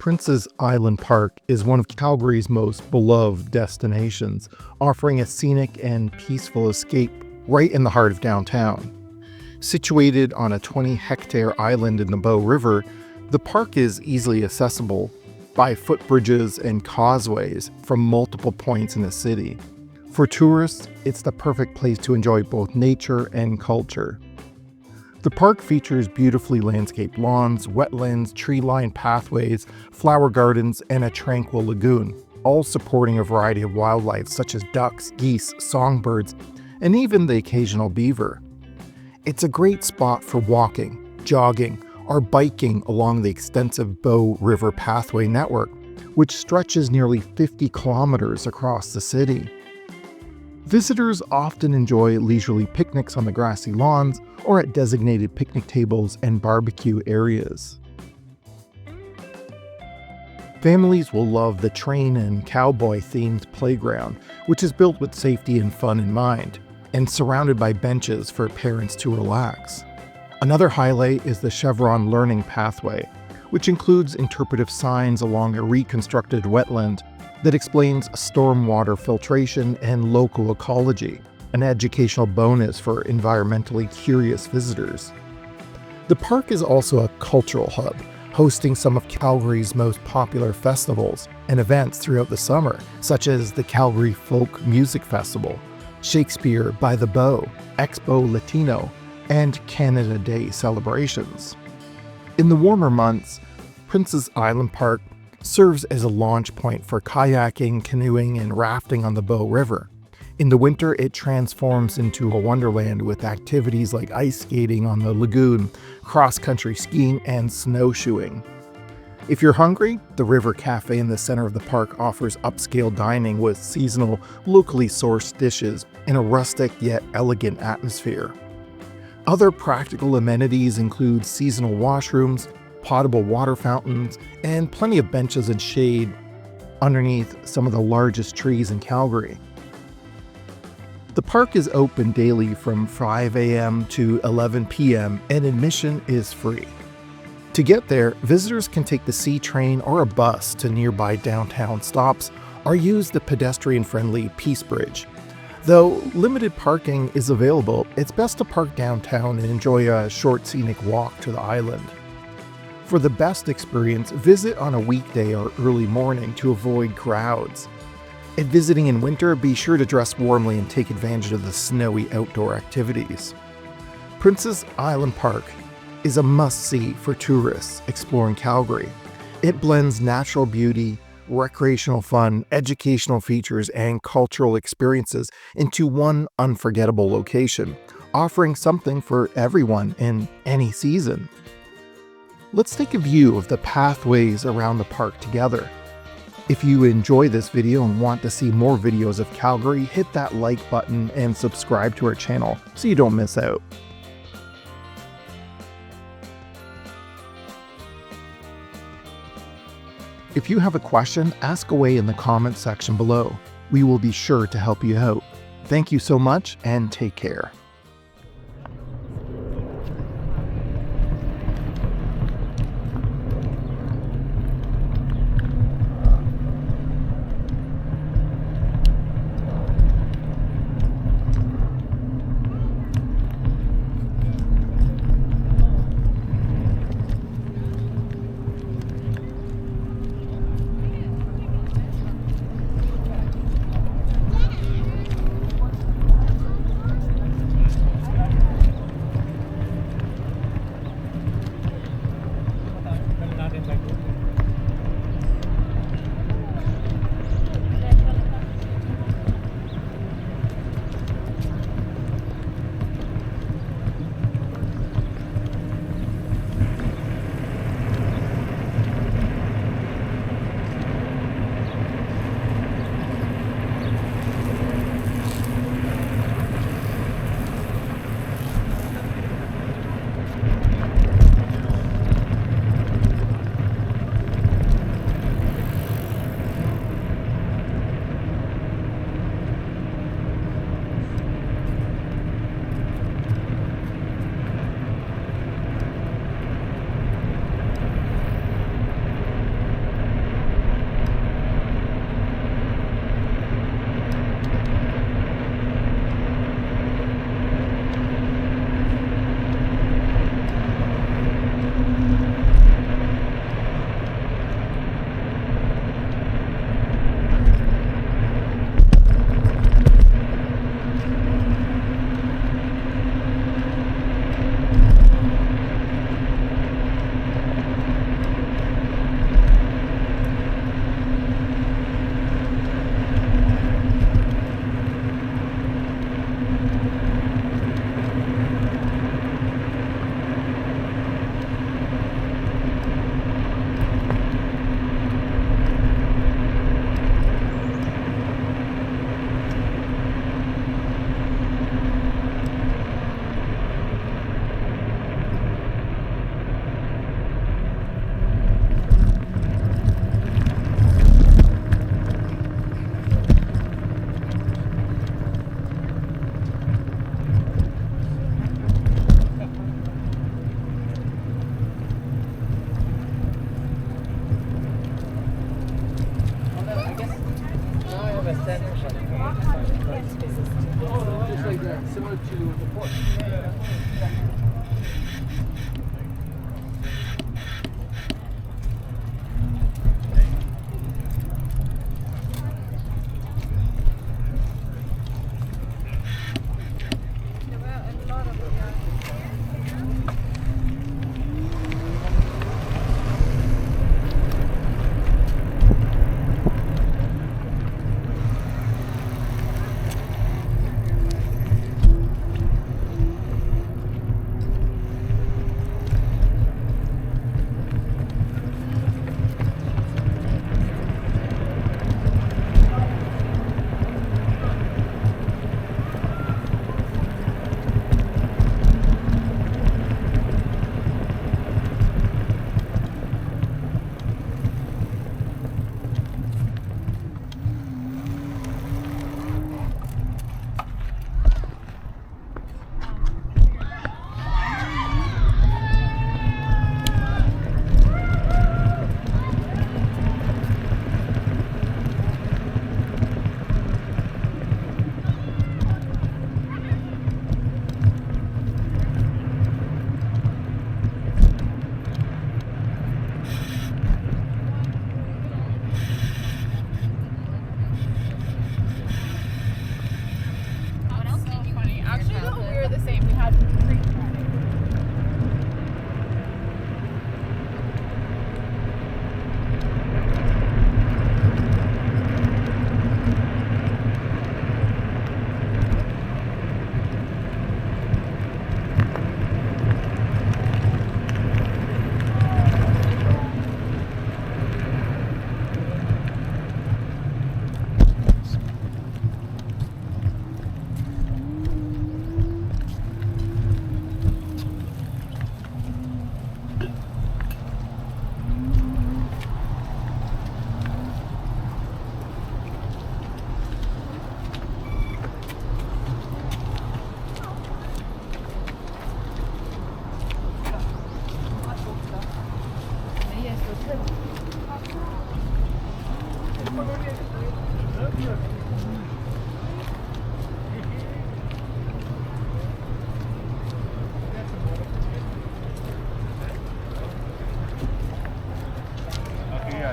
Prince's Island Park is one of Calgary's most beloved destinations, offering a scenic and peaceful escape right in the heart of downtown. Situated on a 20-hectare island in the Bow River, the park is easily accessible by footbridges and causeways from multiple points in the city. For tourists, it's the perfect place to enjoy both nature and culture. The park features beautifully landscaped lawns, wetlands, tree-lined pathways, flower gardens, and a tranquil lagoon, all supporting a variety of wildlife such as ducks, geese, songbirds, and even the occasional beaver. It's a great spot for walking, jogging, or biking along the extensive Bow River Pathway network, which stretches nearly 50 kilometers across the city. Visitors often enjoy leisurely picnics on the grassy lawns or at designated picnic tables and barbecue areas. Families will love the train and cowboy-themed playground, which is built with safety and fun in mind, and surrounded by benches for parents to relax. Another highlight is the Chevron Learning Pathway, which includes interpretive signs along a reconstructed wetland that explains stormwater filtration and local ecology, an educational bonus for environmentally curious visitors. The park is also a cultural hub, hosting some of Calgary's most popular festivals and events throughout the summer, such as the Calgary Folk Music Festival, Shakespeare by the Bow, Expo Latino, and Canada Day celebrations. In the warmer months, Prince's Island Park serves as a launch point for kayaking, canoeing, and rafting on the Bow River. In the winter, it transforms into a wonderland with activities like ice skating on the lagoon, cross-country skiing, and snowshoeing. If you're hungry, the River Cafe in the center of the park offers upscale dining with seasonal, locally sourced dishes in a rustic yet elegant atmosphere. Other practical amenities include seasonal washrooms, potable water fountains, and plenty of benches and shade underneath some of the largest trees in Calgary. The park is open daily from 5 a.m. to 11 p.m. and admission is free. To get there, visitors can take the C train or a bus to nearby downtown stops or use the pedestrian-friendly Peace Bridge. Though limited parking is available, it's best to park downtown and enjoy a short scenic walk to the island. For the best experience, visit on a weekday or early morning to avoid crowds. If visiting in winter, be sure to dress warmly and take advantage of the snowy outdoor activities. Prince's Island Park is a must-see for tourists exploring Calgary. It blends natural beauty, recreational fun, educational features, and cultural experiences into one unforgettable location, offering something for everyone in any season. Let's take a view of the pathways around the park together. If you enjoy this video and want to see more videos of Calgary, hit that like button and subscribe to our channel so you don't miss out. If you have a question, ask away in the comments section below. We will be sure to help you out. Thank you so much and take care. Just like that, similar to the port.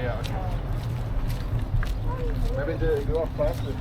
Ja, okay. Maybe the you are faster.